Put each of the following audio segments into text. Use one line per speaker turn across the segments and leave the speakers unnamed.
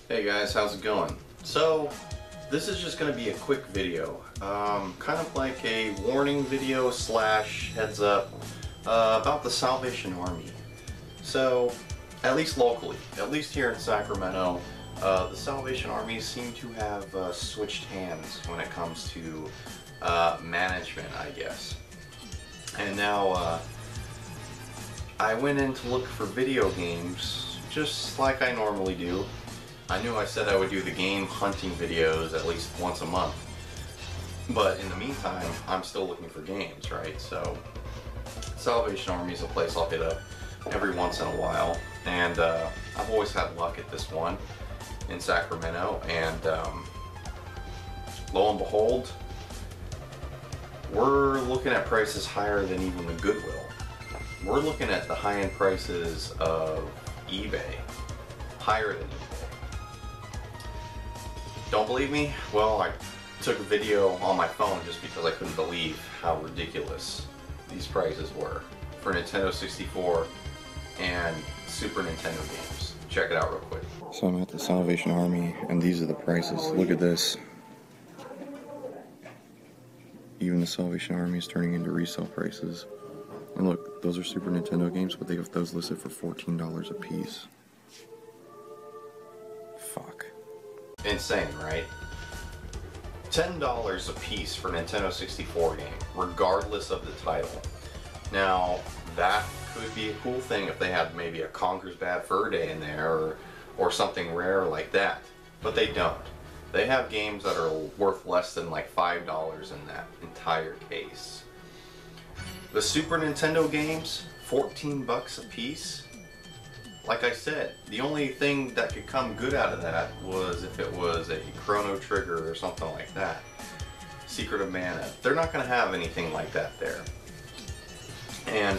Hey guys, how's it going? So, this is just going to be a quick video, kind of like a warning video slash heads up about the Salvation Army. So, at least locally, at least here in Sacramento, the Salvation Army seem to have switched hands when it comes to management, I guess. And now, I went in to look for video games, just like I normally do. I knew I said I would do the game hunting videos at least once a month. But in the meantime, I'm still looking for games, right? So, Salvation Army is a place I'll hit up every once in a while. And I've always had luck at this one in Sacramento. And lo and behold, we're looking at prices higher than even the Goodwill. We're looking at the high-end prices of eBay, higher than eBay. Don't believe me? Well, I took a video on my phone just because I couldn't believe how ridiculous these prices were for Nintendo 64 and Super Nintendo games. Check it out real quick. So I'm at the Salvation Army and these are the prices. Look at this. Even the Salvation Army is turning into resale prices. And look, those are Super Nintendo games, but they have those listed for $14 a piece. Fuck. Insane, right? $10 a piece for Nintendo 64 game, regardless of the title. Now, that could be a cool thing if they had maybe a Conker's Bad Fur Day in there, or something rare like that. But they don't. They have games that are worth less than like $5 in that entire case. The Super Nintendo games, 14 bucks a piece. Like I said, the only thing that could come good out of that was if it was a Chrono Trigger or something like that. Secret of Mana. They're not going to have anything like that there. And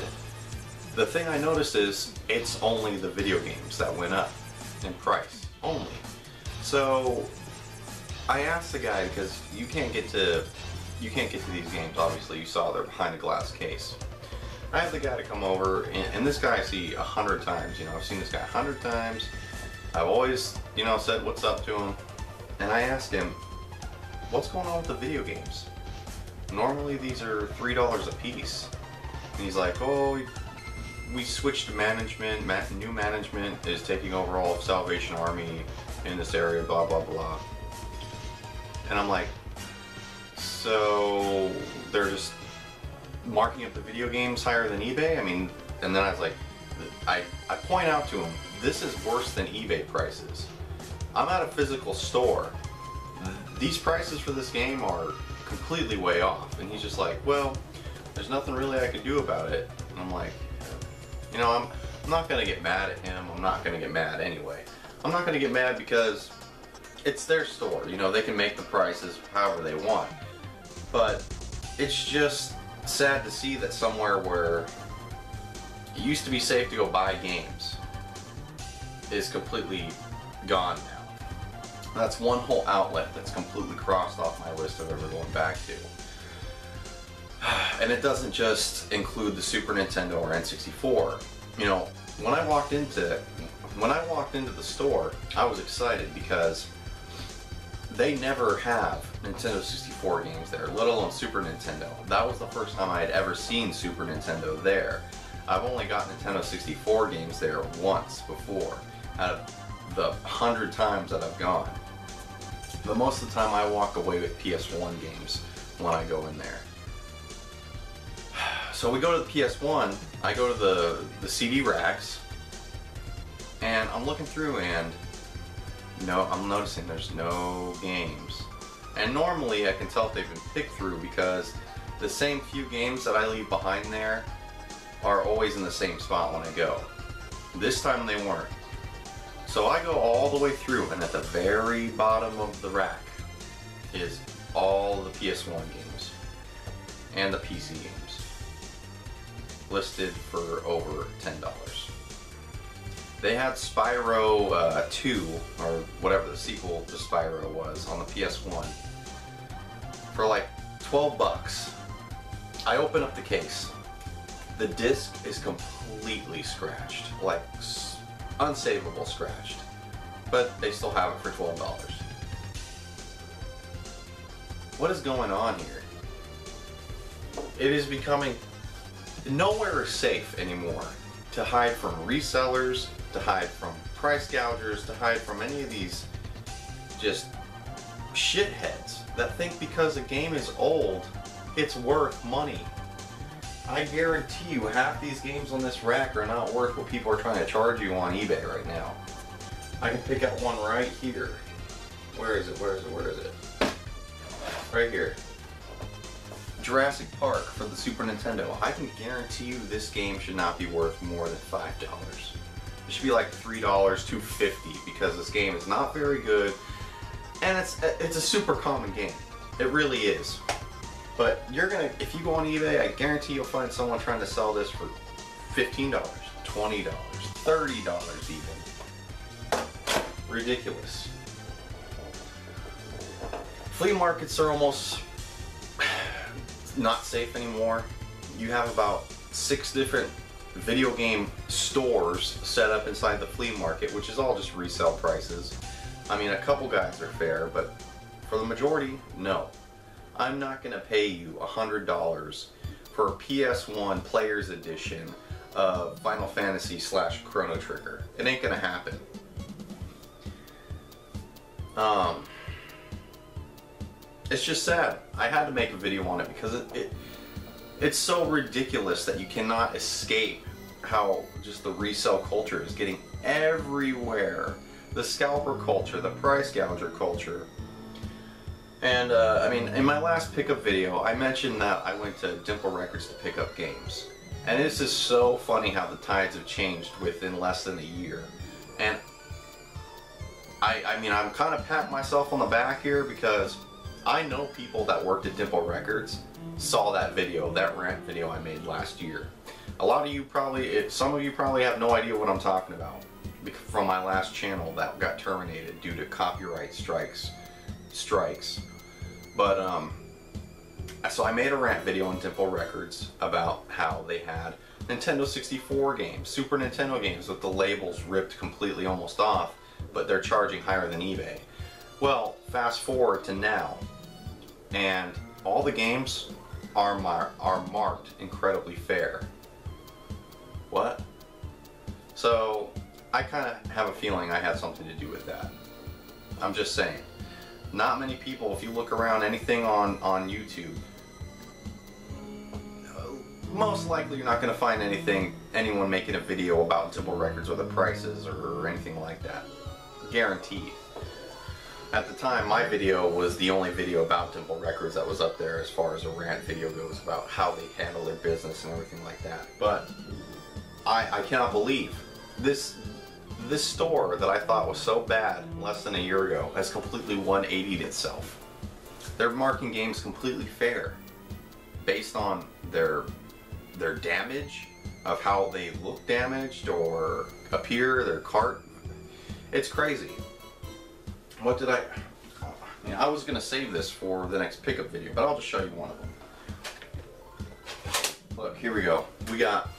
the thing I noticed is it's only the video games that went up in price. Only. So I asked the guy, because you can't get to these games, obviously. You saw they're behind a glass case. I have the guy to come over, and this guy I see 100 times. You know, I've seen this guy 100 times. I've always, you know, said what's up to him. And I asked him, what's going on with the video games? Normally these are $3 a piece. And he's like, oh, we switched management. New management is taking over all of Salvation Army in this area, blah, blah, blah. And I'm like, so they're just marking up the video games higher than eBay? I mean, and then I was like, I point out to him, this is worse than eBay prices. I'm at a physical store. These prices for this game are completely way off. And he's just like, well, there's nothing really I can do about it. And I'm like, you know, I'm not going to get mad at him. I'm not going to get mad anyway. I'm not going to get mad because it's their store. You know, they can make the prices however they want. But it's just sad to see that somewhere where it used to be safe to go buy games is completely gone now. That's one whole outlet that's completely crossed off my list of ever going back to. And it doesn't just include the Super Nintendo or N64. You know, when I walked into the store, I was excited because they never have Nintendo 64 games there, let alone Super Nintendo. That was the first time I had ever seen Super Nintendo there. I've only got Nintendo 64 games there once before, out of the 100 times that I've gone. But most of the time I walk away with PS1 games when I go in there. So we go to the PS1, I go to the CD racks, and I'm looking through and no, I'm noticing there's no games. And normally I can tell if they've been picked through because the same few games that I leave behind there are always in the same spot when I go. This time they weren't. So I go all the way through, and at the very bottom of the rack is all the PS1 games and the PC games, listed for over $10. They had Spyro 2, or whatever the sequel to Spyro was, on the PS1 for like 12 bucks. I open up the case. The disc is completely scratched, like unsavable scratched. but they still have it for $12. What is going on here? It is becoming nowhere is safe anymore to hide from resellers, to hide from price gougers, to hide from any of these just shitheads that think because a game is old, it's worth money. I guarantee you half these games on this rack are not worth what people are trying to charge you on eBay right now. I can pick out one right here. Where is it? Where is it? Where is it? Right here. Jurassic Park for the Super Nintendo. I can guarantee you this game should not be worth more than $5. It should be like $3, $2.50, because this game is not very good, and it's a super common game. It really is. But if you go on eBay, I guarantee you'll find someone trying to sell this for $15, $20, $30 even. Ridiculous. Flea markets are almost not safe anymore. You have about 6 different video game stores set up inside the flea market, which is all just resale prices. I mean, a couple guys are fair, but for the majority, no. I'm not going to pay you $100 for a PS1 Player's Edition of Final Fantasy / Chrono Trigger. It ain't going to happen. It's just sad. I had to make a video on it because it's so ridiculous that you cannot escape how just the resale culture is getting everywhere. The scalper culture, the price gouger culture. And I mean, in my last pickup video, I mentioned that I went to Dimple Records to pick up games. And this is so funny how the tides have changed within less than a year. And I mean, I'm kind of patting myself on the back here because I know people that worked at Dimple Records saw that video, that rant video I made last year. A lot of you probably, some of you probably have no idea what I'm talking about from my last channel that got terminated due to copyright strikes. But so I made a rant video on Dimple Records about how they had Nintendo 64 games, Super Nintendo games with the labels ripped completely almost off, but they're charging higher than eBay. Well, fast forward to now, and all the games are marked incredibly fair. What? So I kind of have a feeling I had something to do with that. I'm just saying. Not many people, if you look around anything on YouTube, most likely you're not going to find anyone making a video about Dimple Records or the prices or anything like that. Guaranteed. At the time, my video was the only video about Dimple Records that was up there as far as a rant video goes about how they handle their business and everything like that. But I cannot believe this store that I thought was so bad less than a year ago has completely 180'd itself. They're marking games completely fair based on their damage, of how they look damaged or appear, their cart. It's crazy. What did I mean, I was gonna save this for the next pickup video, but I'll just show you one of them. Look, here we go. We got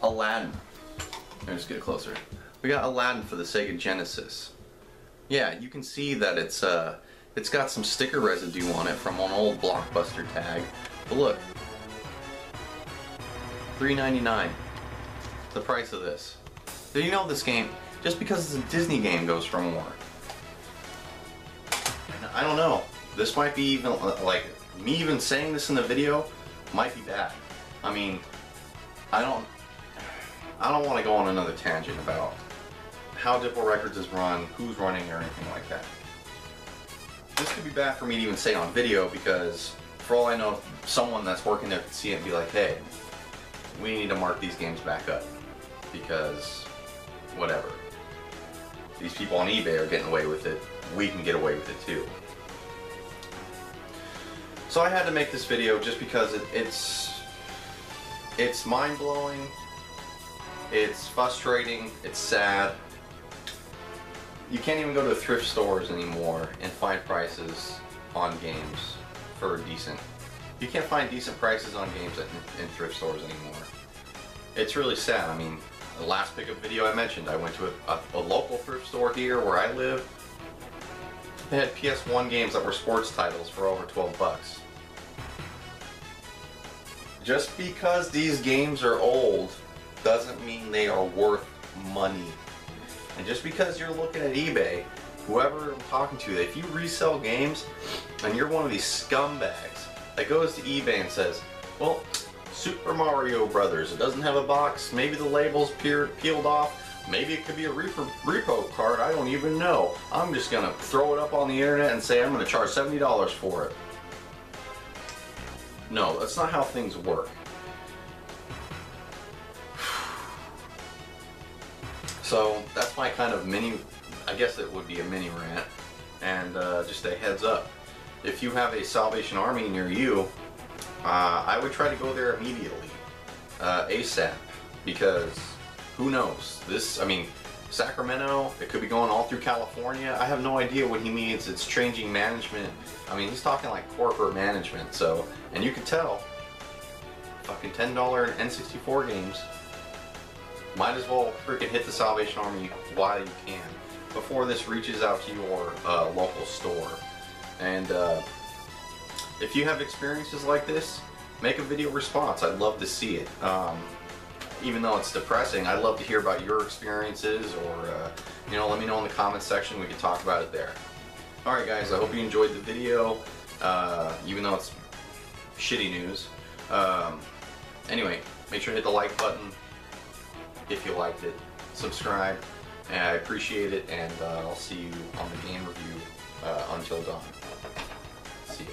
Aladdin. Let me just get it closer. We got Aladdin for the Sega Genesis. Yeah, you can see that it's got some sticker residue on it from an old Blockbuster tag. But look, $3.99. The price of this. Did you know this game, just because it's a Disney game, goes for more? I don't know. This might be even, like, me even saying this in the video might be bad. I mean, I don't want to go on another tangent about how Dimple Records is run, who's running, or anything like that. This could be bad for me to even say on video because, for all I know, someone that's working there could see it and be like, hey, we need to mark these games back up because whatever. These people on eBay are getting away with it. We can get away with it too. So I had to make this video just because it's mind-blowing, it's frustrating, it's sad. You can't even go to thrift stores anymore and find prices on games for decent. You can't find decent prices on games in thrift stores anymore. It's really sad. I mean, The last pickup video I mentioned, I went to a local thrift store here where I live. They had PS1 games that were sports titles for over 12 bucks. Just because these games are old doesn't mean they are worth money. And just because you're looking at eBay, whoever I'm talking to, if you resell games and you're one of these scumbags that goes to eBay and says, well, Super Mario Brothers, it doesn't have a box, maybe the label's peeled off, maybe it could be a repo card, I don't even know. I'm just gonna throw it up on the internet and say I'm gonna charge $70 for it. No, that's not how things work. So that's my kind of mini, I guess it would be a mini rant, and just a heads up. If you have a Salvation Army near you, I would try to go there immediately, ASAP, because who knows? This, I mean, Sacramento, it could be going all through California. I have no idea what he means. It's changing management. I mean, he's talking like corporate management, so, and you can tell, fucking $10 N64 games. Might as well freaking hit the Salvation Army while you can, before this reaches out to your local store. And if you have experiences like this, make a video response. I'd love to see it. Even though it's depressing, I'd love to hear about your experiences, or you know, let me know in the comments section. We can talk about it there. Alright guys, I hope you enjoyed the video, even though it's shitty news. Anyway, make sure to hit the like button if you liked it. Subscribe, and I appreciate it, and I'll see you on the game review until dawn. See ya.